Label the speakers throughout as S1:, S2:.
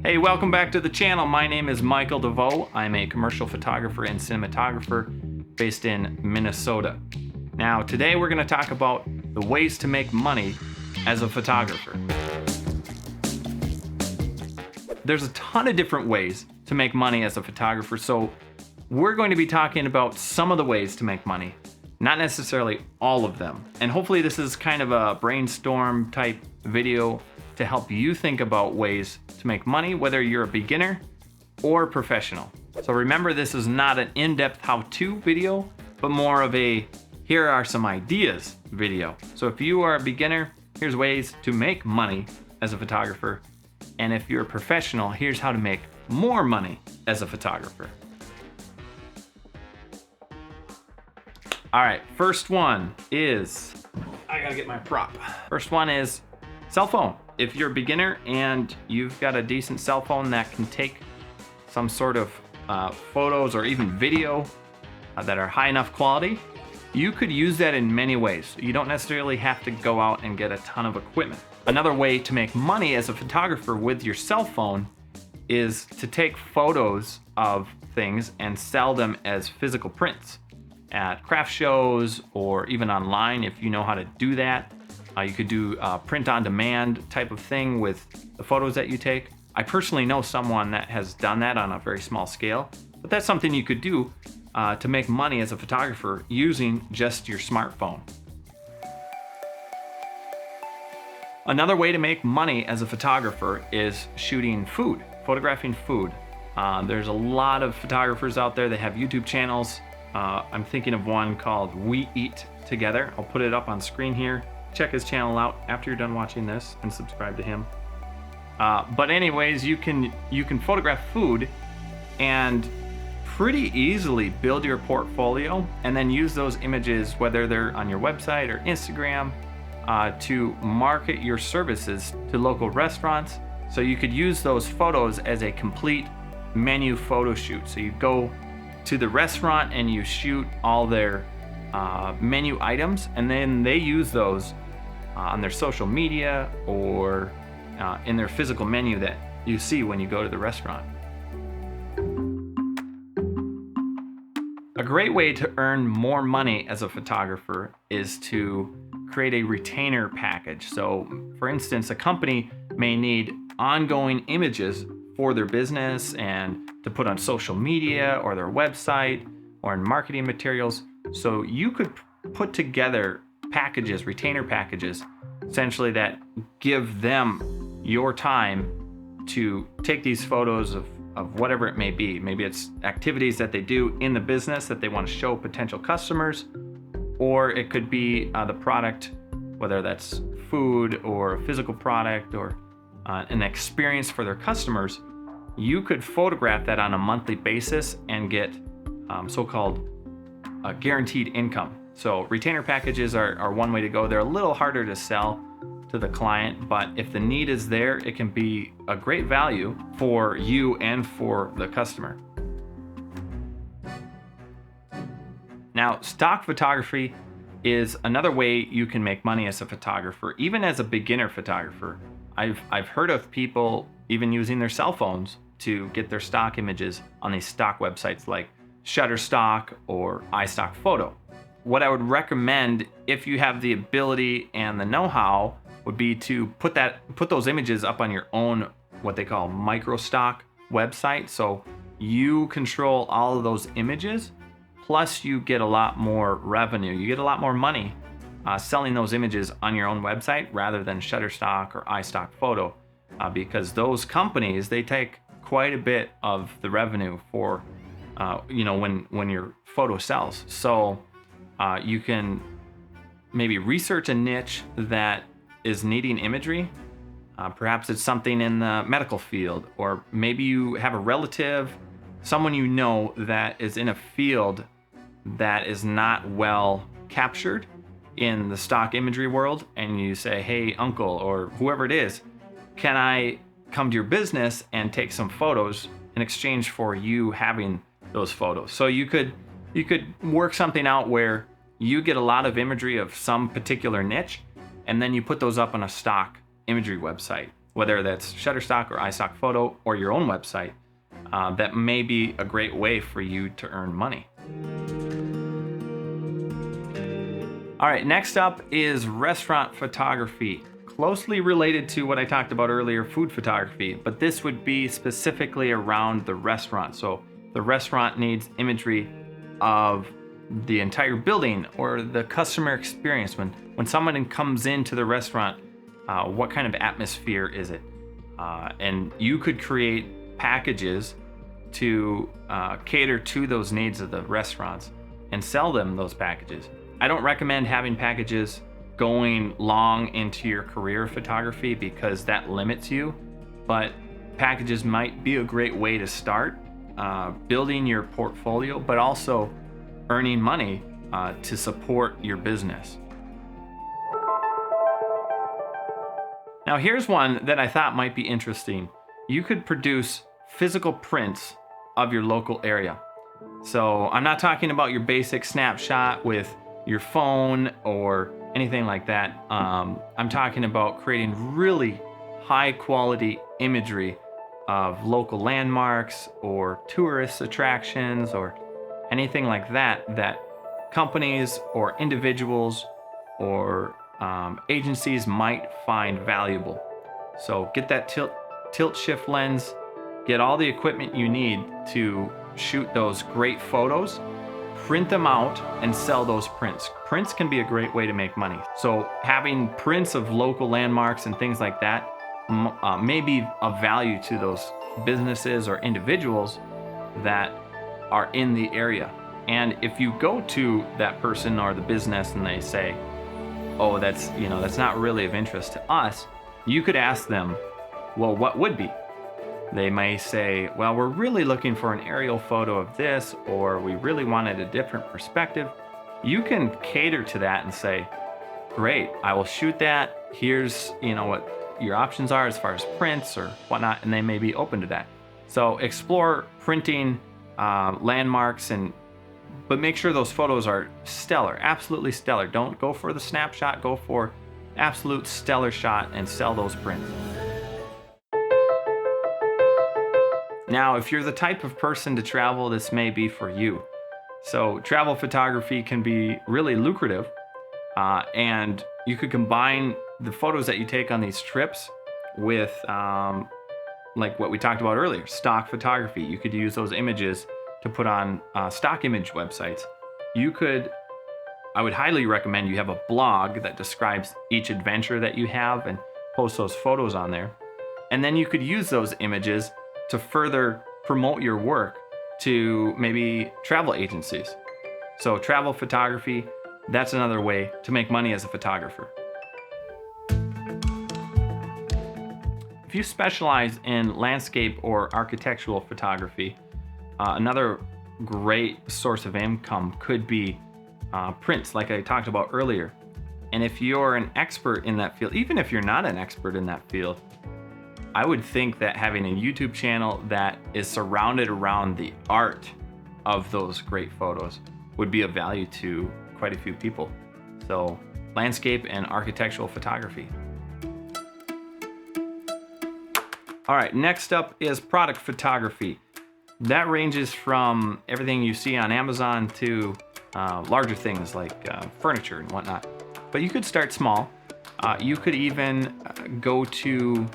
S1: Hey, welcome back to the channel. My name is Michael DeVoe. I'm a commercial photographer and cinematographer based in Minnesota. Now, today we're going to talk about the ways to make money as a photographer. There's a ton of different ways to make money as a photographer, so we're going to be talking about some of the ways to make money, not necessarily all of them. And hopefully this is kind of a brainstorm type video to help you think about ways to make money, whether you're a beginner or professional. So remember, this is not an in-depth how-to video, but more of a here are some ideas video. So if you are a beginner, here's ways to make money as a photographer. And if you're a professional, here's how to make more money as a photographer. All right, first one is, I gotta get my prop. First one is cell phone. If you're a beginner and you've got a decent cell phone that can take some sort of photos or even video that are high enough quality, you could use that in many ways. You don't necessarily have to go out and get a ton of equipment. Another way to make money as a photographer with your cell phone is to take photos of things and sell them as physical prints at craft shows or even online if you know how to do that. You could do print on demand type of thing with the photos that you take. I personally know someone that has done that on a very small scale, but that's something you could do to make money as a photographer using just your smartphone. Another way to make money as a photographer is shooting food, photographing food. There's a lot of photographers out there that have YouTube channels. I'm thinking of one called We Eat Together. I'll put it up on screen here. Check his channel out after you're done watching this and subscribe to him. But anyways, you can photograph food and pretty easily build your portfolio and then use those images, whether they're on your website or Instagram, to market your services to local restaurants. So you could use those photos as a complete menu photo shoot. So you go to the restaurant and you shoot all their menu items, and then they use those on their social media or in their physical menu that you see when you go to the restaurant. A great way to earn more money as a photographer is to create a retainer package. So for instance, a company may need ongoing images for their business and to put on social media or their website or in marketing materials. So you could put together packages, retainer packages, essentially that give them your time to take these photos of whatever it may be. Maybe it's activities that they do in the business that they want to show potential customers, or it could be the product, whether that's food or a physical product or an experience for their customers. You could photograph that on a monthly basis and get so-called guaranteed income. So retainer packages are one way to go. They're a little harder to sell to the client, but if the need is there, it can be a great value for you and for the customer. Now, stock photography is another way you can make money as a photographer, even as a beginner photographer. I've heard of people even using their cell phones to get their stock images on these stock websites like Shutterstock or iStock Photo. What I would recommend, if you have the ability and the know-how, would be to put those images up on your own, what they call micro stock website. So you control all of those images, plus you get a lot more revenue. You get a lot more money selling those images on your own website rather than Shutterstock or iStock Photo, because those companies, they take quite a bit of the revenue for when your photo sells. So you can maybe research a niche that is needing imagery. Perhaps it's something in the medical field, or maybe you have a relative, someone you know that is in a field that is not well captured in the stock imagery world, and you say, hey, uncle, or whoever it is, can I come to your business and take some photos in exchange for you having those photos? So you could work something out where you get a lot of imagery of some particular niche, and then you put those up on a stock imagery website. whether that's Shutterstock or iStock Photo or your own website, that may be a great way for you to earn money. All right, next up is restaurant photography, closely related to what I talked about earlier, food photography, but this would be specifically around the restaurant. So the restaurant needs imagery of the entire building or the customer experience. When someone comes into the restaurant, what kind of atmosphere is it? And you could create packages to cater to those needs of the restaurants and sell them those packages. I don't recommend having packages going long into your career of photography because that limits you, but packages might be a great way to start building your portfolio, but also earning money to support your business. Now here's one that I thought might be interesting. You could produce physical prints of your local area. So I'm not talking about your basic snapshot with your phone or anything like that. I'm talking about creating really high quality imagery of local landmarks or tourist attractions or anything like that that companies or individuals or agencies might find valuable. So get that tilt shift lens, get all the equipment you need to shoot those great photos, print them out and sell those prints. Prints can be a great way to make money. So having prints of local landmarks and things like that may be of value to those businesses or individuals that are in the area. And if you go to that person or the business and they say, oh, that's not really of interest to us, you could ask them, well, what would be? They may say, well, we're really looking for an aerial photo of this, or we really wanted a different perspective. You can cater to that and say, great, I will shoot that. Here's, what your options are as far as prints or whatnot, and they may be open to that. So explore printing landmarks, but make sure those photos are stellar, absolutely stellar. Don't go for the snapshot, go for absolute stellar shot and sell those prints. Now, if you're the type of person to travel, this may be for you. So travel photography can be really lucrative, and you could combine the photos that you take on these trips with like what we talked about earlier, stock photography. You could use those images to put on stock image websites. I would highly recommend you have a blog that describes each adventure that you have and post those photos on there. And then you could use those images to further promote your work to maybe travel agencies. So travel photography, that's another way to make money as a photographer. If you specialize in landscape or architectural photography, another great source of income could be prints, like I talked about earlier. And if you're an expert in that field, even if you're not an expert in that field, I would think that having a YouTube channel that is surrounded around the art of those great photos would be of value to quite a few people. So landscape and architectural photography. All right, next up is product photography. That ranges from everything you see on Amazon to larger things like furniture and whatnot. But you could start small. You could even go to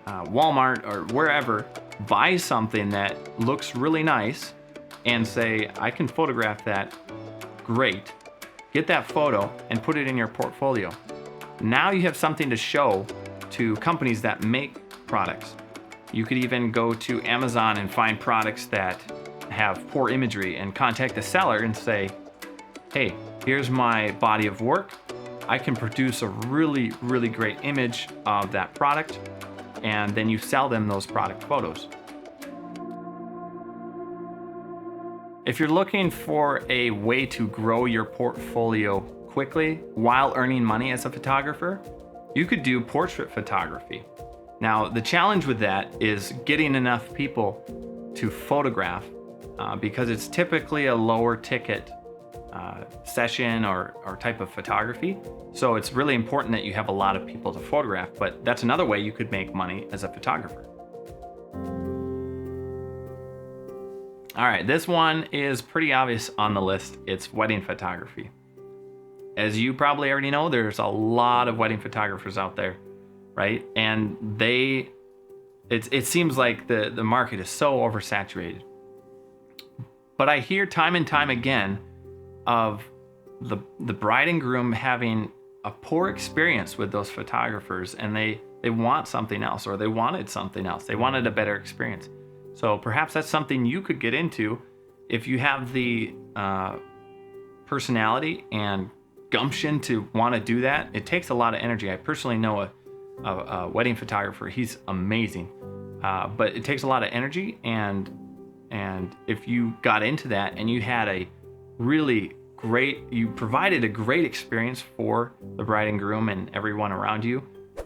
S1: Walmart or wherever, buy something that looks really nice and say, I can photograph that, great. Get that photo and put it in your portfolio. Now you have something to show to companies that make products. You could even go to Amazon and find products that have poor imagery and contact the seller and say, hey, here's my body of work. I can produce a really, really great image of that product, and then you sell them those product photos. If you're looking for a way to grow your portfolio quickly while earning money as a photographer, you could do portrait photography. Now, the challenge with that is getting enough people to photograph because it's typically a lower ticket session or type of photography. So it's really important that you have a lot of people to photograph, but that's another way you could make money as a photographer. All right, this one is pretty obvious on the list. It's wedding photography. As you probably already know, there's a lot of wedding photographers out there, right? And it seems like the market is so oversaturated. But I hear time and time again of the bride and groom having a poor experience with those photographers, and they want something else, or they wanted something else. They wanted a better experience. So perhaps that's something you could get into if you have the personality and gumption to want to do that. It takes a lot of energy. I personally know a wedding photographer. He's amazing, but it takes a lot of energy. And if you got into that and you had you provided a great experience for the bride and groom and everyone around you,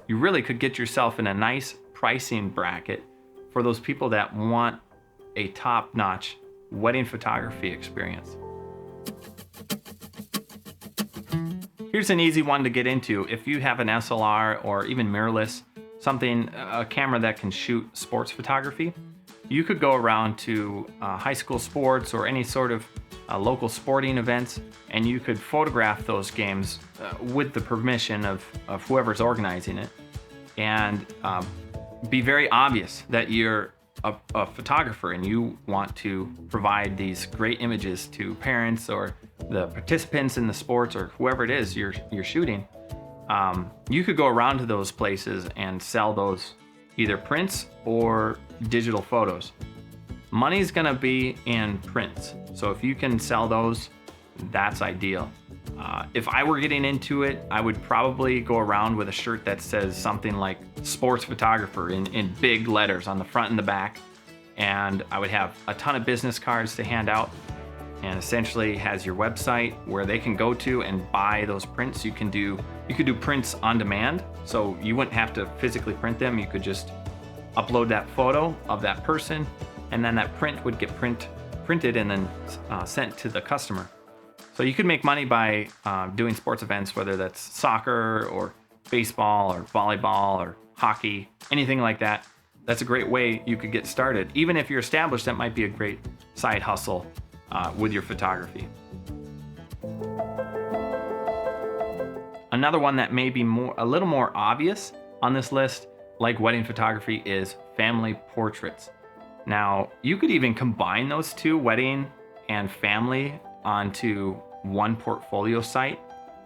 S1: you really could get yourself in a nice pricing bracket for those people that want a top-notch wedding photography experience. Here's an easy one to get into. If you have an SLR or even mirrorless, a camera that can shoot sports photography, you could go around to high school sports or any sort of local sporting events, and you could photograph those games with the permission of whoever's organizing it, and be very obvious that you're a photographer and you want to provide these great images to parents or the participants in the sports or whoever it is you're shooting. You could go around to those places and sell those either prints or digital photos. Money's gonna be in prints, so if you can sell those, that's ideal. If I were getting into it, I would probably go around with a shirt that says something like sports photographer in big letters on the front and the back. And I would have a ton of business cards to hand out, and essentially has your website where they can go to and buy those prints. You could do prints on demand, so you wouldn't have to physically print them. You could just upload that photo of that person, and then that print would get printed and then sent to the customer. So you could make money by doing sports events, whether that's soccer or baseball or volleyball or hockey, anything like that. That's a great way you could get started. Even if you're established, that might be a great side hustle with your photography. Another one that may be a little more obvious on this list, like wedding photography, is family portraits. Now, you could even combine those two, wedding and family, onto one portfolio site,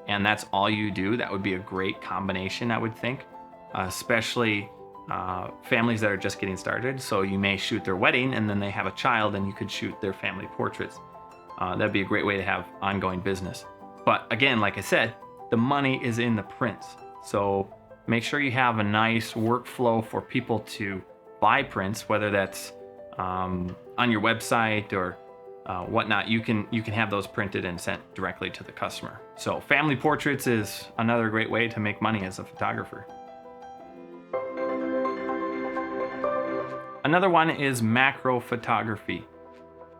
S1: and that's all you do. That would be a great combination, I would think, especially families that are just getting started. So you may shoot their wedding and then they have a child and you could shoot their family portraits. That'd be a great way to have ongoing business. But again, like I said, the money is in the prints. So make sure you have a nice workflow for people to buy prints, whether that's on your website or whatnot. You can have those printed and sent directly to the customer. So family portraits is another great way to make money as a photographer. Another one is macro photography.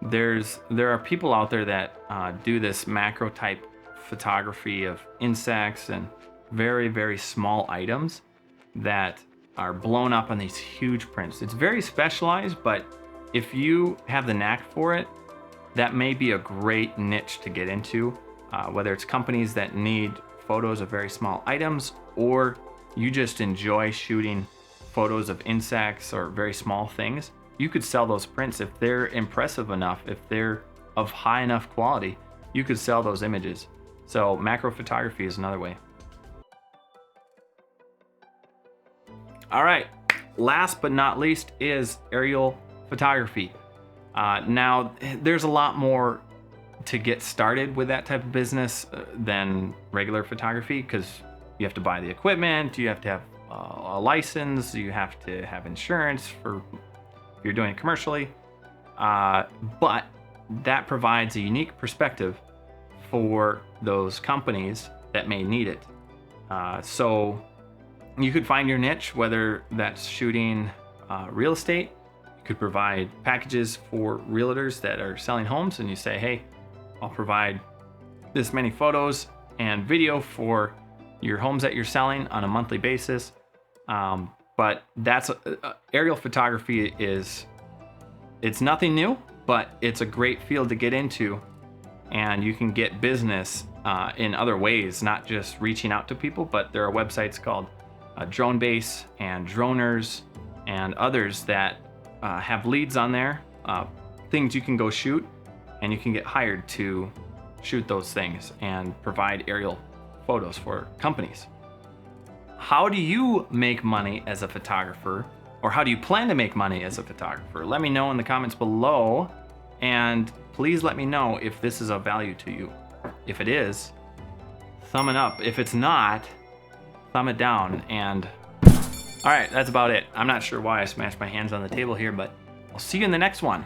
S1: There are people out there that do this macro type photography of insects and very, very small items that are blown up on these huge prints. It's very specialized, but if you have the knack for it, that may be a great niche to get into, whether it's companies that need photos of very small items, or you just enjoy shooting photos of insects or very small things. You could sell those prints if they're impressive enough, if they're of high enough quality, you could sell those images. So macro photography is another way. All right, last but not least is aerial photography. Now, there's a lot more to get started with that type of business than regular photography, because you have to buy the equipment, you have to have a license, you have to have insurance for if you're doing it commercially. But that provides a unique perspective for those companies that may need it. So you could find your niche, whether that's shooting real estate. You could provide packages for realtors that are selling homes, and you say, hey, I'll provide this many photos and video for your homes that you're selling on a monthly basis. But that's aerial photography it's nothing new, but it's a great field to get into, and you can get business in other ways, not just reaching out to people, but there are websites called DroneBase and Droners and others that have leads on there, things you can go shoot, and you can get hired to shoot those things and provide aerial photos for companies. How do you make money as a photographer, or how do you plan to make money as a photographer? Let me know in the comments below, and please let me know if this is of value to you. If it is, thumb it up. If it's not, thumb it down. And all right, that's about it. I'm not sure why I smashed my hands on the table here, but I'll see you in the next one.